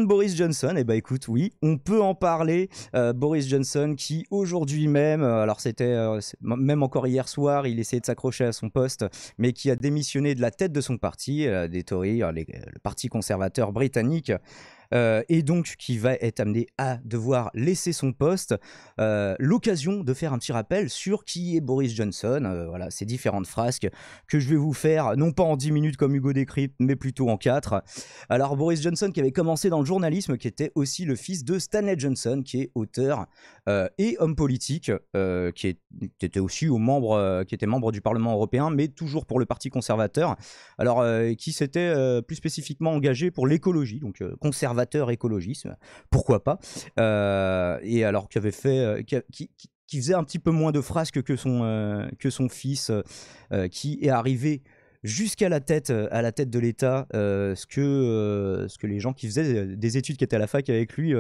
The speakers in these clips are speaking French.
de Boris Johnson, eh ben écoute, oui, on peut en parler. Boris Johnson qui aujourd'hui même, alors même encore hier soir, il essayait de s'accrocher à son poste, mais qui a démissionné de la tête de son parti, des Tories, le parti conservateur britannique. Et donc qui va être amené à devoir laisser son poste. L'occasion de faire un petit rappel sur qui est Boris Johnson. Voilà, ces différentes frasques que je vais vous faire, non pas en 10 minutes comme Hugo Décrypte, mais plutôt en 4. Alors Boris Johnson qui avait commencé dans le journalisme, qui était aussi le fils de Stanley Johnson, qui est auteur et homme politique, qui était aussi qui était membre du Parlement européen, mais toujours pour le Parti conservateur. Alors qui s'était plus spécifiquement engagé pour l'écologie, donc conservateur écologisme, pourquoi pas, et alors qui avait fait, qui faisait un petit peu moins de frasques que son fils, qui est arrivé jusqu'à la tête de l'État, ce que les gens qui faisaient des études qui étaient à la fac avec lui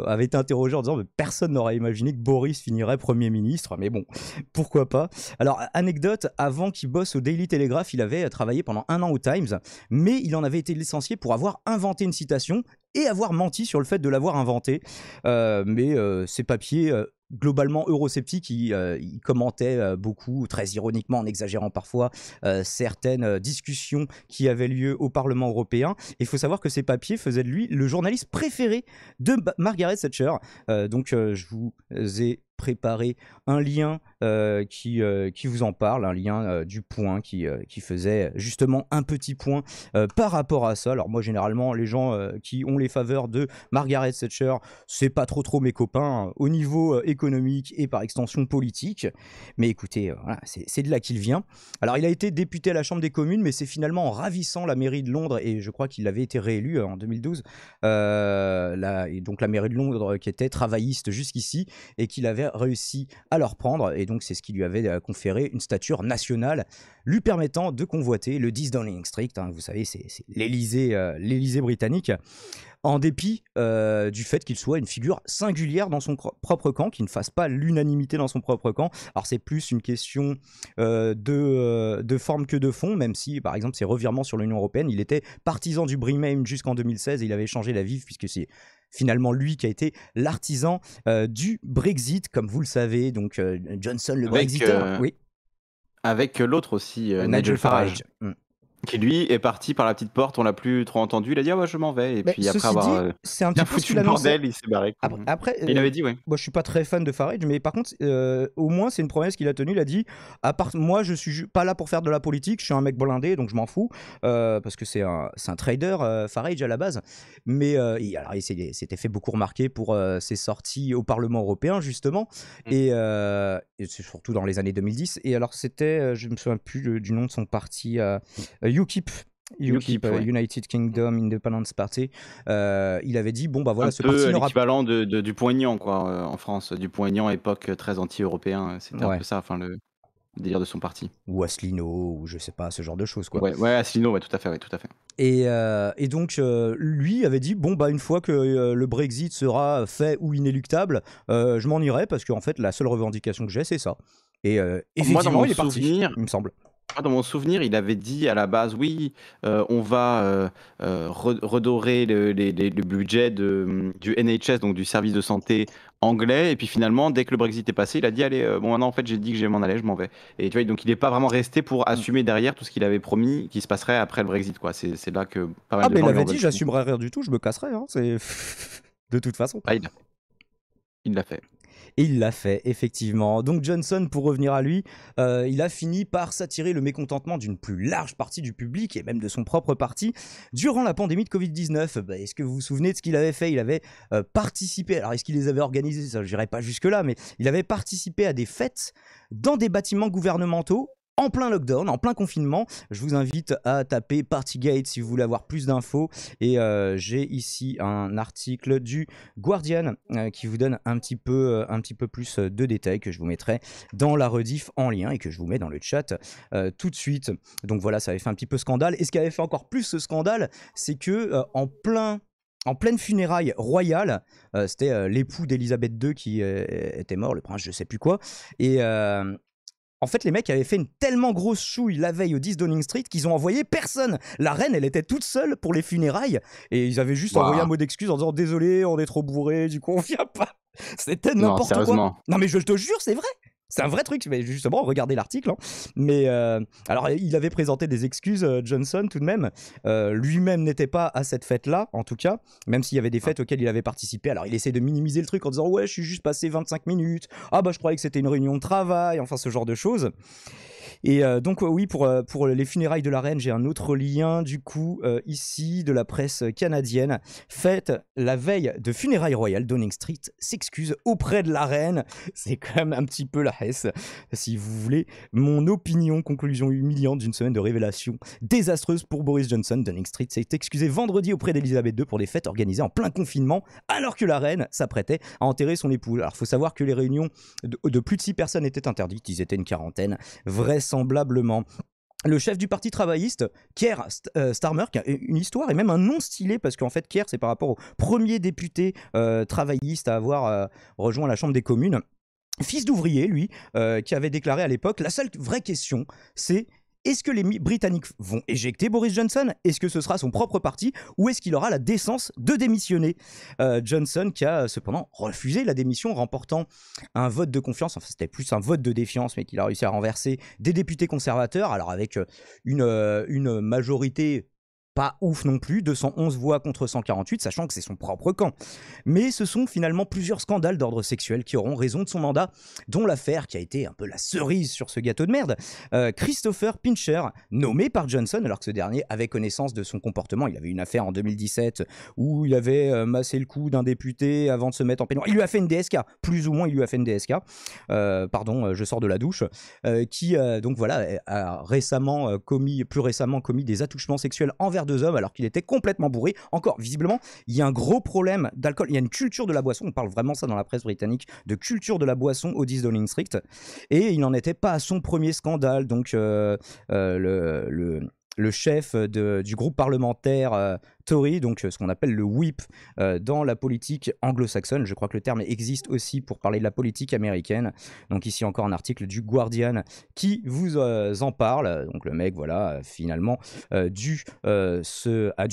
avaient été interrogés en disant mais personne n'aurait imaginé que Boris finirait Premier ministre, mais bon, pourquoi pas. Alors, anecdote, avant qu'il bosse au Daily Telegraph, il avait travaillé pendant 1 an au Times, mais il en avait été licencié pour avoir inventé une citation et avoir menti sur le fait de l'avoir inventé. Mais ces papiers... globalement eurosceptique, il commentait beaucoup, très ironiquement, en exagérant parfois, certaines discussions qui avaient lieu au Parlement européen. Il faut savoir que ces papiers faisaient de lui le journaliste préféré de Margaret Thatcher. Donc je vous ai préparé un lien qui vous en parle, un lien du Point qui faisait justement un petit point par rapport à ça. Alors moi généralement les gens qui ont les faveurs de Margaret Thatcher, c'est pas trop mes copains au niveau économique et par extension politique, mais écoutez, voilà, c'est de là qu'il vient. Alors il a été député à la Chambre des communes, mais c'est finalement en ravissant la mairie de Londres, et je crois qu'il avait été réélu en 2012, et donc la mairie de Londres qui était travailliste jusqu'ici, et qu'il avait réussi à leur prendre, et donc c'est ce qui lui avait conféré une stature nationale lui permettant de convoiter le 10 Downing Street, hein, vous savez, c'est l'Élysée britannique, en dépit du fait qu'il soit une figure singulière dans son propre camp, qu'il ne fasse pas l'unanimité dans son propre camp. Alors c'est plus une question de forme que de fond, même si par exemple ses revirements sur l'Union européenne, il était partisan du Remain jusqu'en 2016, et il avait changé d'avis puisque c'est finalement lui qui a été l'artisan du Brexit, comme vous le savez, donc Johnson le Brexiteur. Oui. Avec l'autre aussi, Nigel Farage. Qui lui est parti par la petite porte, on l'a plus trop entendu, il a dit ah ouais je m'en vais, et mais puis après avoir c'est un bien petit peu ce foutu qu'il le annonçait. bordel, il s'est barré. Après, il avait dit ouais. Moi je suis pas très fan de Farage, mais par contre au moins c'est une promesse qu'il a tenue. Il a dit moi je suis pas là pour faire de la politique, je suis un mec blindé donc je m'en fous, parce que c'est un trader, Farage à la base, mais alors il s'était fait beaucoup remarquer pour ses sorties au Parlement européen justement, et c'est surtout dans les années 2010, et alors c'était je me souviens plus du nom de son parti, UKIP, ouais. United Kingdom Independence Party. Il avait dit bon bah voilà, un ce peu parti n'aura l'équivalent de Dupont-Aignan quoi, en France. Dupont-Aignan époque très anti-européen, c'était un peu ça, enfin le délire de son parti. Ou Asselineau, ou je sais pas, ce genre de choses quoi. Ouais, Asselineau, ouais, tout à fait. Et donc lui avait dit bon bah une fois que le Brexit sera fait ou inéluctable, je m'en irai, parce qu'en fait la seule revendication que j'ai c'est ça. Et effectivement il est parti, il me semble. Dans mon souvenir, il avait dit à la base, oui, on va redorer le budget du NHS, donc du service de santé anglais. Et puis finalement, dès que le Brexit est passé, il a dit, allez, bon maintenant en fait j'ai dit que je m'en allais, je m'en vais. Et tu vois, donc il n'est pas vraiment resté pour assumer derrière tout ce qu'il avait promis qui se passerait après le Brexit, quoi. C'est là que pas mal de gens il avait dit, j'assumerai rien du tout, je me casserai, hein, c'est de toute façon. Ah, il l'a fait. Et il l'a fait, effectivement. Donc Johnson, pour revenir à lui, il a fini par s'attirer le mécontentement d'une plus large partie du public, et même de son propre parti, durant la pandémie de Covid-19. Est-ce que vous vous souvenez de ce qu'il avait fait ? Il avait participé, alors est-ce qu'il les avait organisés ? Ça, je n'irai pas jusque-là, mais il avait participé à des fêtes dans des bâtiments gouvernementaux, en plein lockdown, en plein confinement. Je vous invite à taper Partygate si vous voulez avoir plus d'infos. Et j'ai ici un article du Guardian qui vous donne un petit peu plus de détails, que je vous mettrai dans la rediff en lien et que je vous mets dans le chat tout de suite. Donc voilà, ça avait fait un petit peu scandale. Et ce qui avait fait encore plus ce scandale, c'est que en pleine funéraille royale, c'était l'époux d'Elisabeth II qui était mort, le prince je sais plus quoi, et En fait, les mecs avaient fait une tellement grosse chouille la veille au 10 Downing Street qu'ils ont envoyé personne. La reine, elle était toute seule pour les funérailles et ils avaient juste envoyé un mot d'excuse en disant désolé, on est trop bourré, du coup on vient pas. C'était n'importe quoi. Non mais je te jure, c'est vrai. C'est un vrai truc, mais justement, regardez l'article. Hein. Mais alors, il avait présenté des excuses, Johnson, tout de même. Lui-même n'était pas à cette fête-là, en tout cas, même s'il y avait des fêtes auxquelles il avait participé. Alors, il essaie de minimiser le truc en disant ouais, je suis juste passé 25 minutes. Ah bah, je croyais que c'était une réunion de travail. Enfin, ce genre de choses. Et donc oui, pour les funérailles de la reine, j'ai un autre lien du coup ici de la presse canadienne. Fête la veille de funérailles royales, Downing Street s'excuse auprès de la reine. C'est quand même un petit peu la hesse, si vous voulez. Mon opinion, conclusion humiliante d'une semaine de révélations désastreuses pour Boris Johnson. Downing Street s'est excusé vendredi auprès d'Elisabeth II pour des fêtes organisées en plein confinement, alors que la reine s'apprêtait à enterrer son épouse. Alors il faut savoir que les réunions de plus de 6 personnes étaient interdites, ils étaient une quarantaine, vraisemblablement. Le chef du parti travailliste, Keir Starmer, qui a une histoire et même un nom stylé, parce qu'en fait, Keir, c'est par rapport au premier député travailliste à avoir rejoint la Chambre des communes. Fils d'ouvrier, lui, qui avait déclaré à l'époque, la seule vraie question, c'est est-ce que les Britanniques vont éjecter Boris Johnson? Est-ce que ce sera son propre parti? Ou est-ce qu'il aura la décence de démissionner? Johnson qui a cependant refusé la démission, remportant un vote de confiance, enfin c'était plus un vote de défiance, mais qu'il a réussi à renverser des députés conservateurs, alors avec une majorité pas ouf non plus, 211 voix contre 148, sachant que c'est son propre camp. Mais ce sont finalement plusieurs scandales d'ordre sexuel qui auront raison de son mandat, dont l'affaire qui a été un peu la cerise sur ce gâteau de merde. Christopher Pincher, nommé par Johnson, alors que ce dernier avait connaissance de son comportement. Il avait une affaire en 2017 où il avait massé le cou d'un député avant de se mettre en peignoir. Il lui a fait une DSK, plus ou moins il lui a fait une DSK. Pardon, je sors de la douche. Qui donc voilà a plus récemment commis des attouchements sexuels envers 2 hommes alors qu'il était complètement bourré. Encore, visiblement, il y a un gros problème d'alcool. Il y a une culture de la boisson. On parle vraiment ça dans la presse britannique, de culture de la boisson au 10 Downing Street. Et il n'en était pas à son premier scandale. Donc, le chef du groupe parlementaire Tory, donc ce qu'on appelle le whip dans la politique anglo-saxonne. Je crois que le terme existe aussi pour parler de la politique américaine. Donc ici encore un article du Guardian qui vous en parle. Donc le mec, voilà, finalement a dû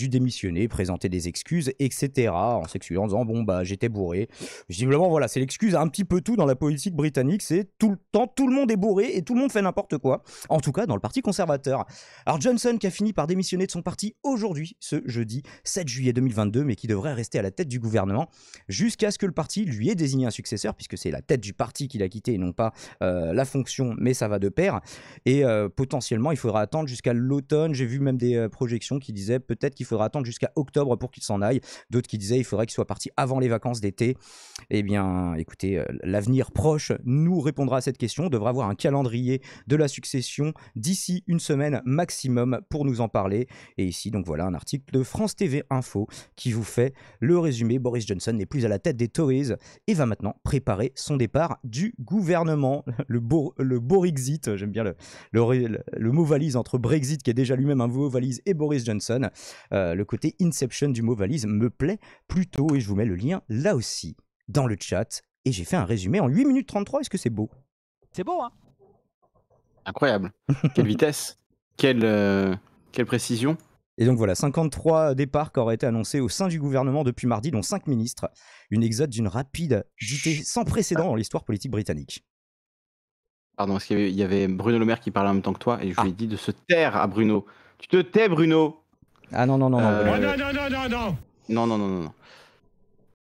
démissionner, présenter des excuses, etc. En s'excusant en disant bon bah j'étais bourré. Visiblement voilà, c'est l'excuse à un petit peu tout dans la politique britannique. C'est tout le temps, tout le monde est bourré et tout le monde fait n'importe quoi. En tout cas dans le parti conservateur. Alors Johnson qui a fini par démissionner de son parti aujourd'hui, ce jeudi 7 juillet 2022, mais qui devrait rester à la tête du gouvernement jusqu'à ce que le parti lui ait désigné un successeur, puisque c'est la tête du parti qu'il a quitté et non pas la fonction, mais ça va de pair. Et potentiellement, il faudra attendre jusqu'à l'automne. J'ai vu même des projections qui disaient peut-être qu'il faudra attendre jusqu'à octobre pour qu'il s'en aille. D'autres qui disaient qu'il faudrait qu'il soit parti avant les vacances d'été. Eh bien, écoutez, l'avenir proche nous répondra à cette question. On devra avoir un calendrier de la succession d'ici une semaine maximum pour nous en parler. Et ici, donc voilà, un article de France TV Info qui vous fait le résumé. Boris Johnson n'est plus à la tête des Tories et va maintenant préparer son départ du gouvernement. Le Borexit, j'aime bien le mot valise entre Brexit qui est déjà lui-même un mot valise et Boris Johnson. Le côté Inception du mot valise me plaît plutôt et je vous mets le lien là aussi dans le chat. Et j'ai fait un résumé en 8 minutes 33. Est-ce que c'est beau? C'est beau, hein? Incroyable. Quelle vitesse. Quelle précision. Et donc voilà, 53 départs qui auraient été annoncés au sein du gouvernement depuis mardi, dont 5 ministres. Une exode d'une rapidité sans précédent dans l'histoire politique britannique. Pardon, parce qu'il y avait Bruno Le Maire qui parlait en même temps que toi, et je lui ai dit de se taire à Bruno. Tu te tais, Bruno. Ah non. Non. Non.